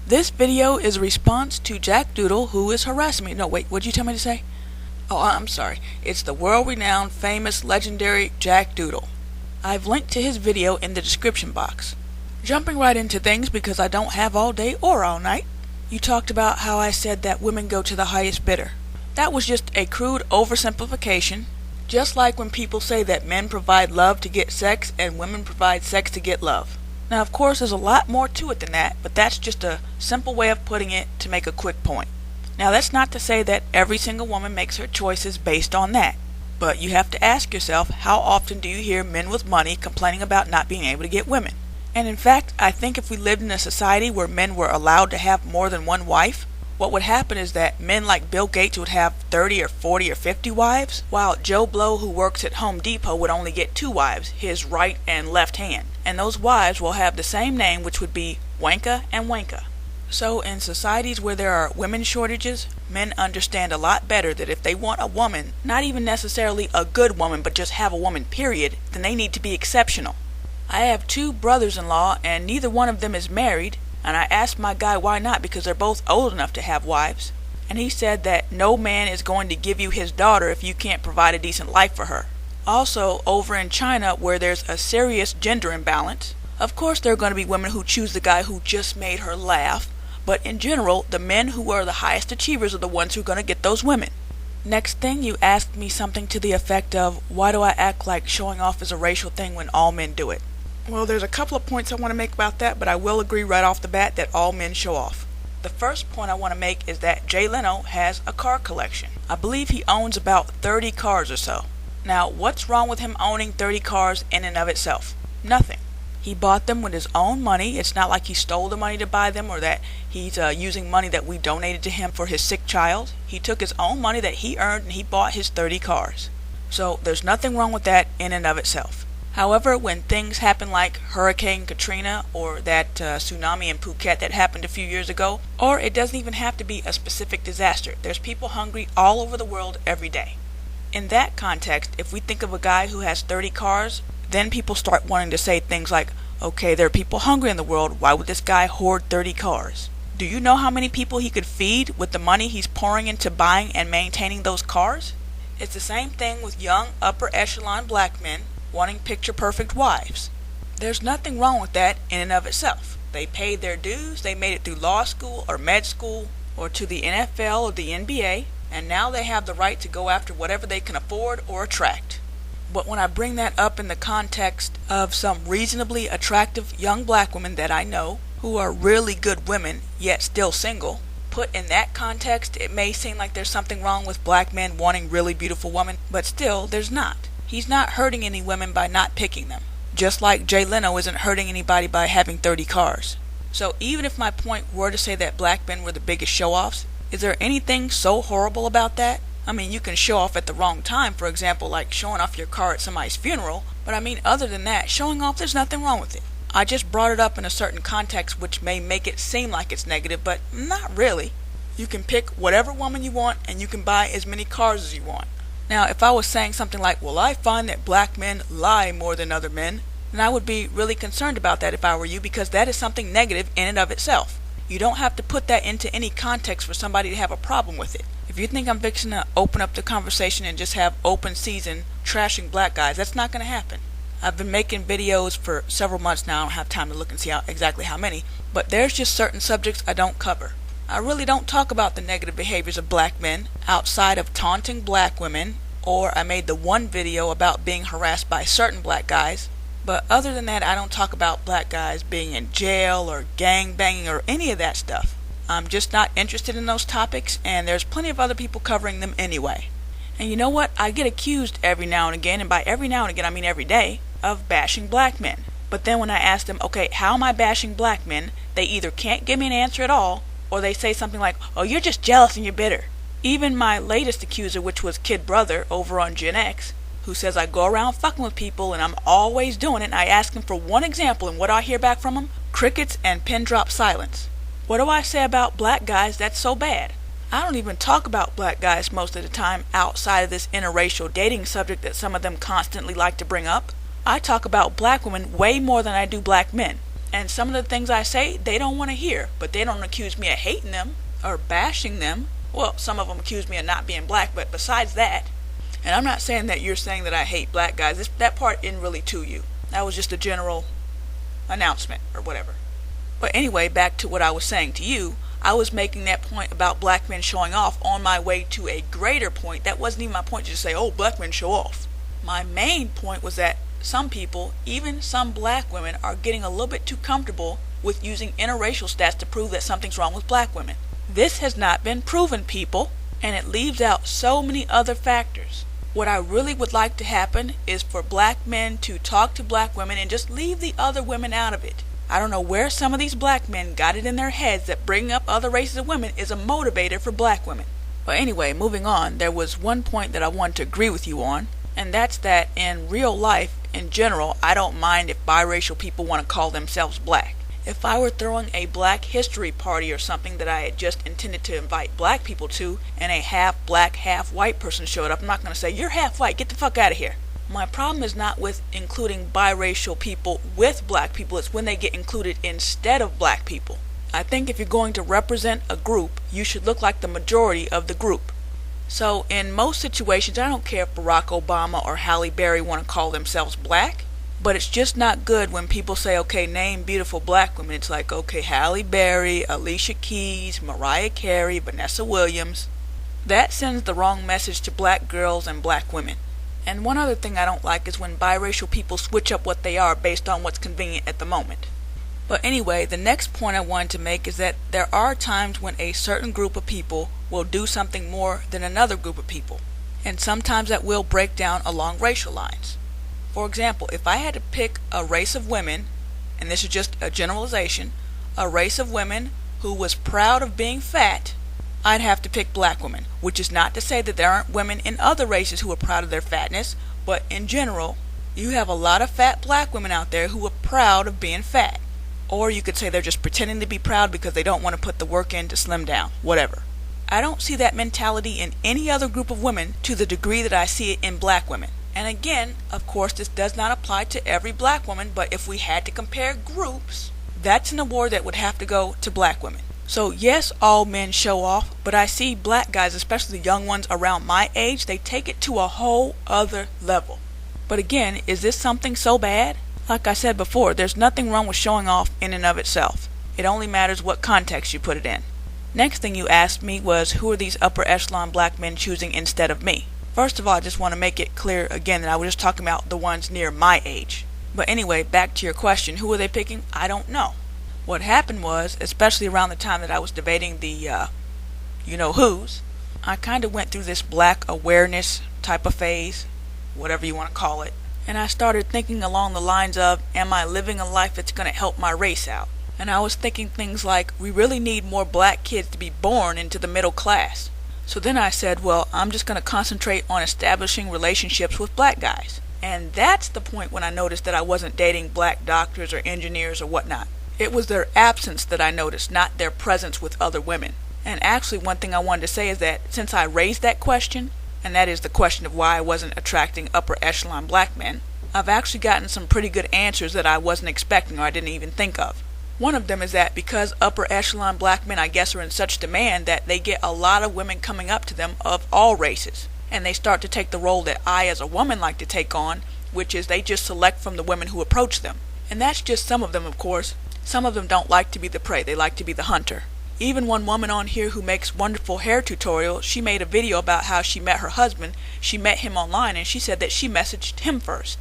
This video is a response to Jack Doodle, who is harassing me. No, wait, what'd you tell me to say? Oh, I'm sorry. It's the world-renowned, famous, legendary Jack Doodle. I've linked to his video in the description box. Jumping right into things because I don't have all day or all night. You talked about how I said that women go to the highest bidder. That was just a crude oversimplification. Just like when people say that men provide love to get sex and women provide sex to get love. Now, of course, there's a lot more to it than that, but that's just a simple way of putting it to make a quick point. Now, that's not to say that every single woman makes her choices based on that, but you have to ask yourself, how often do you hear men with money complaining about not being able to get women? And in fact, I think if we lived in a society where men were allowed to have more than one wife, what would happen is that men like Bill Gates would have 30 or 40 or 50 wives, while Joe Blow, who works at Home Depot, would only get 2 wives, his right and left hand. And those wives will have the same name, which would be Wanka and Wanka. So in societies where there are women shortages, men understand a lot better that if they want a woman, not even necessarily a good woman, but just have a woman period, then they need to be exceptional. I have 2 brothers-in-law and neither one of them is married, and I asked my guy why not, because they're both old enough to have wives. And he said that no man is going to give you his daughter if you can't provide a decent life for her. Also, over in China, where there's a serious gender imbalance, of course there are going to be women who choose the guy who just made her laugh, but in general, the men who are the highest achievers are the ones who are going to get those women. Next thing, you asked me something to the effect of, why do I act like showing off is a racial thing when all men do it? Well, there's a couple of points I want to make about that, but I will agree right off the bat that all men show off. The first point I want to make is that Jay Leno has a car collection. I believe he owns about 30 cars or so. Now, what's wrong with him owning 30 cars in and of itself? Nothing. He bought them with his own money. It's not like he stole the money to buy them or that he's using money that we donated to him for his sick child. He took his own money that he earned and he bought his 30 cars. So there's nothing wrong with that in and of itself. However, when things happen like Hurricane Katrina or that tsunami in Phuket that happened a few years ago, or it doesn't even have to be a specific disaster. There's people hungry all over the world every day. In that context, if we think of a guy who has 30 cars, then people start wanting to say things like, okay, there are people hungry in the world, why would this guy hoard 30 cars? Do you know how many people he could feed with the money he's pouring into buying and maintaining those cars? It's the same thing with young upper echelon black men wanting picture-perfect wives. There's nothing wrong with that in and of itself. They paid their dues, they made it through law school or med school or to the NFL or the NBA, and now they have the right to go after whatever they can afford or attract. But when I bring that up in the context of some reasonably attractive young black women that I know who are really good women yet still single, put in that context, it may seem like there's something wrong with black men wanting really beautiful women, but still, there's not. He's not hurting any women by not picking them, just like Jay Leno isn't hurting anybody by having 30 cars. So even if my point were to say that black men were the biggest show-offs, is there anything so horrible about that? I mean, you can show off at the wrong time, for example, like showing off your car at somebody's funeral, but I mean, other than that, showing off, there's nothing wrong with it. I just brought it up in a certain context which may make it seem like it's negative, but not really. You can pick whatever woman you want and you can buy as many cars as you want. Now, if I was saying something like, well, I find that black men lie more than other men, then I would be really concerned about that if I were you, because that is something negative in and of itself. You don't have to put that into any context for somebody to have a problem with it. If you think I'm fixing to open up the conversation and just have open season trashing black guys, that's not going to happen. I've been making videos for several months now. I don't have time to look and see exactly how many, but there's just certain subjects I don't cover. I really don't talk about the negative behaviors of black men outside of taunting black women, or I made the one video about being harassed by certain black guys, but other than that I don't talk about black guys being in jail or gang banging or any of that stuff. I'm just not interested in those topics, and there's plenty of other people covering them anyway. And you know what? I get accused every now and again, and by every now and again I mean every day, of bashing black men. But then when I ask them, okay, how am I bashing black men, they either can't give me an answer at all, or they say something like, oh, you're just jealous and you're bitter. Even my latest accuser, which was Kid Brother over on Gen X, who says I go around fucking with people and I'm always doing it, and I ask him for one example, and what do I hear back from him? Crickets and pin drop silence. What do I say about black guys that's so bad? I don't even talk about black guys most of the time outside of this interracial dating subject that some of them constantly like to bring up. I talk about black women way more than I do black men. And some of the things I say, they don't want to hear, but they don't accuse me of hating them or bashing them. Well, some of them accuse me of not being black, but besides that, and I'm not saying that you're saying that I hate black guys. That part isn't really to you. That was just a general announcement or whatever. But anyway, back to what I was saying to you. I was making that point about black men showing off on my way to a greater point. That wasn't even my point to just say, oh, black men show off. My main point was that some people, even some black women, are getting a little bit too comfortable with using interracial stats to prove that something's wrong with black women. This has not been proven, people, and it leaves out so many other factors. What I really would like to happen is for black men to talk to black women and just leave the other women out of it. I don't know where some of these black men got it in their heads that bringing up other races of women is a motivator for black women. But anyway, moving on, there was one point that I wanted to agree with you on, and that's that in real life, in general, I don't mind if biracial people want to call themselves black. If I were throwing a black history party or something that I had just intended to invite black people to, and a half black, half white person showed up, I'm not going to say, you're half white, get the fuck out of here. My problem is not with including biracial people with black people, it's when they get included instead of black people. I think if you're going to represent a group, you should look like the majority of the group. So in most situations, I don't care if Barack Obama or Halle Berry want to call themselves black, but it's just not good when people say, okay, name beautiful black women. It's like, okay, Halle Berry, Alicia Keys, Mariah Carey, Vanessa Williams. That sends the wrong message to black girls and black women. And one other thing I don't like is when biracial people switch up what they are based on what's convenient at the moment. But anyway, the next point I wanted to make is that there are times when a certain group of people will do something more than another group of people. And sometimes that will break down along racial lines. For example, if I had to pick a race of women, and this is just a generalization, a race of women who was proud of being fat, I'd have to pick black women, which is not to say that there aren't women in other races who are proud of their fatness, but in general, you have a lot of fat black women out there who are proud of being fat. Or you could say they're just pretending to be proud because they don't want to put the work in to slim down, whatever. I don't see that mentality in any other group of women to the degree that I see it in black women. And again, of course, this does not apply to every black woman, but if we had to compare groups, that's an award that would have to go to black women. So yes, all men show off, but I see black guys, especially the young ones around my age, they take it to a whole other level. But again, is this something so bad? Like I said before, there's nothing wrong with showing off in and of itself. It only matters what context you put it in. Next thing you asked me was, who are these upper echelon black men choosing instead of me? First of all, I just want to make it clear again that I was just talking about the ones near my age. But anyway, back to your question, who are they picking? I don't know. What happened was, especially around the time that I was debating the you-know-whos, I kind of went through this black awareness type of phase, whatever you want to call it. And I started thinking along the lines of, am I living a life that's going to help my race out? And I was thinking things like, we really need more black kids to be born into the middle class. So then I said, well, I'm just going to concentrate on establishing relationships with black guys. And that's the point when I noticed that I wasn't dating black doctors or engineers or whatnot. It was their absence that I noticed, not their presence with other women. And actually, one thing I wanted to say is that since I raised that question, and that is the question of why I wasn't attracting upper echelon black men, I've actually gotten some pretty good answers that I wasn't expecting or I didn't even think of. One of them is that because upper echelon black men, I guess, are in such demand that they get a lot of women coming up to them of all races. And they start to take the role that I as a woman like to take on, which is they just select from the women who approach them. And that's just some of them, of course. Some of them don't like to be the prey, they like to be the hunter. Even one woman on here who makes wonderful hair tutorials, she made a video about how she met her husband. She met him online and she said that she messaged him first.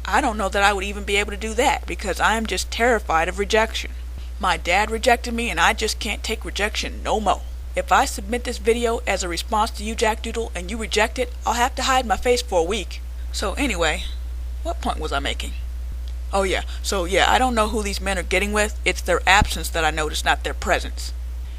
I don't know that I would even be able to do that because I am just terrified of rejection. My dad rejected me and I just can't take rejection no more. If I submit this video as a response to you, Jack Doodle, and you reject it, I'll have to hide my face for a week. So anyway, what point was I making? Oh yeah, so I don't know who these men are getting with. It's their absence that I notice, not their presence.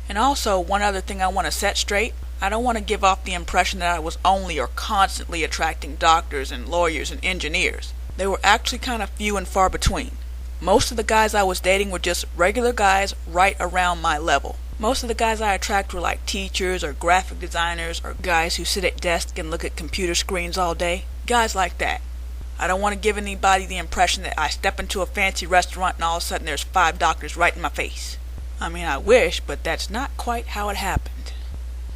And also, one other thing I want to set straight, I don't want to give off the impression that I was only or constantly attracting doctors and lawyers and engineers. They were actually kind of few and far between. Most of the guys I was dating were just regular guys right around my level. Most of the guys I attract were like teachers or graphic designers or guys who sit at desks and look at computer screens all day. Guys like that. I don't want to give anybody the impression that I step into a fancy restaurant and all of a sudden there's 5 doctors right in my face. I mean, I wish, but that's not quite how it happened.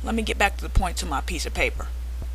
Let me get back to the points on my piece of paper.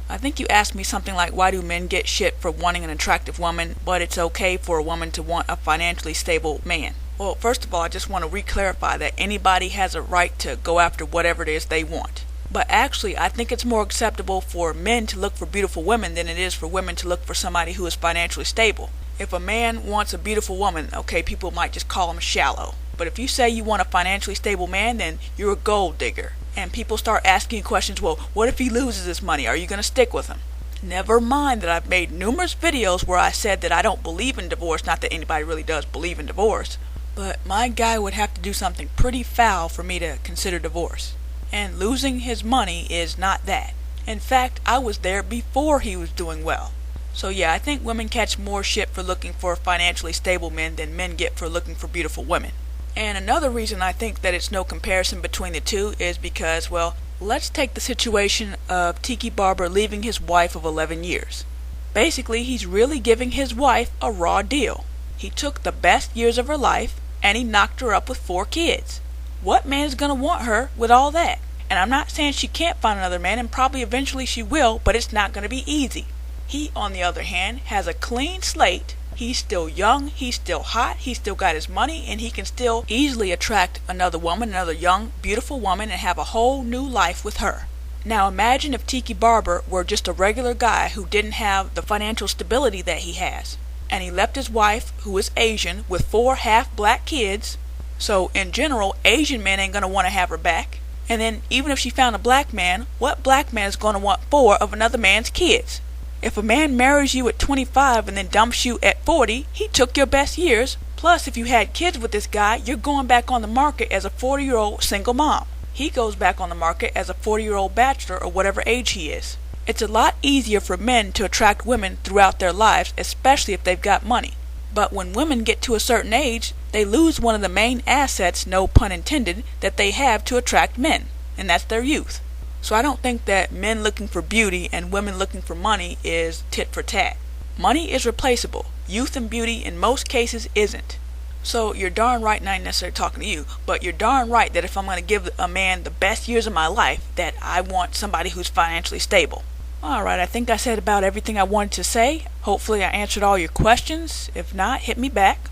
I think you asked me something like, why do men get shit for wanting an attractive woman, but it's okay for a woman to want a financially stable man? Well, first of all, I just want to re-clarify that anybody has a right to go after whatever it is they want. But actually, I think it's more acceptable for men to look for beautiful women than it is for women to look for somebody who is financially stable. If a man wants a beautiful woman, okay, people might just call him shallow. But if you say you want a financially stable man, then you're a gold digger. And people start asking questions, well, what if he loses his money? Are you going to stick with him? Never mind that I've made numerous videos where I said that I don't believe in divorce, not that anybody really does believe in divorce. But my guy would have to do something pretty foul for me to consider divorce. And losing his money is not that. In fact, I was there before he was doing well. So yeah, I think women catch more shit for looking for financially stable men than men get for looking for beautiful women. And another reason I think that it's no comparison between the two is because, well, let's take the situation of Tiki Barber leaving his wife of 11 years. Basically, he's really giving his wife a raw deal. He took the best years of her life and he knocked her up with 4 kids. What man is going to want her with all that? And I'm not saying she can't find another man, and probably eventually she will, but it's not going to be easy. He, on the other hand, has a clean slate. He's still young, he's still hot, he's still got his money, and he can still easily attract another woman, another young, beautiful woman, and have a whole new life with her. Now imagine if Tiki Barber were just a regular guy who didn't have the financial stability that he has. And he left his wife, who is Asian, with 4 half-black kids. So, in general, Asian men ain't going to want to have her back. And then, even if she found a black man, what black man is going to want 4 of another man's kids? If a man marries you at 25 and then dumps you at 40, he took your best years. Plus, if you had kids with this guy, you're going back on the market as a 40-year-old single mom. He goes back on the market as a 40-year-old bachelor or whatever age he is. It's a lot easier for men to attract women throughout their lives, especially if they've got money. But when women get to a certain age, they lose one of the main assets, no pun intended, that they have to attract men, and that's their youth. So I don't think that men looking for beauty and women looking for money is tit for tat. Money is replaceable. Youth and beauty in most cases isn't. So you're darn right, and I ain't necessarily talking to you, but you're darn right that if I'm going to give a man the best years of my life, that I want somebody who's financially stable. Alright, I think I said about everything I wanted to say. Hopefully I answered all your questions. If not, hit me back.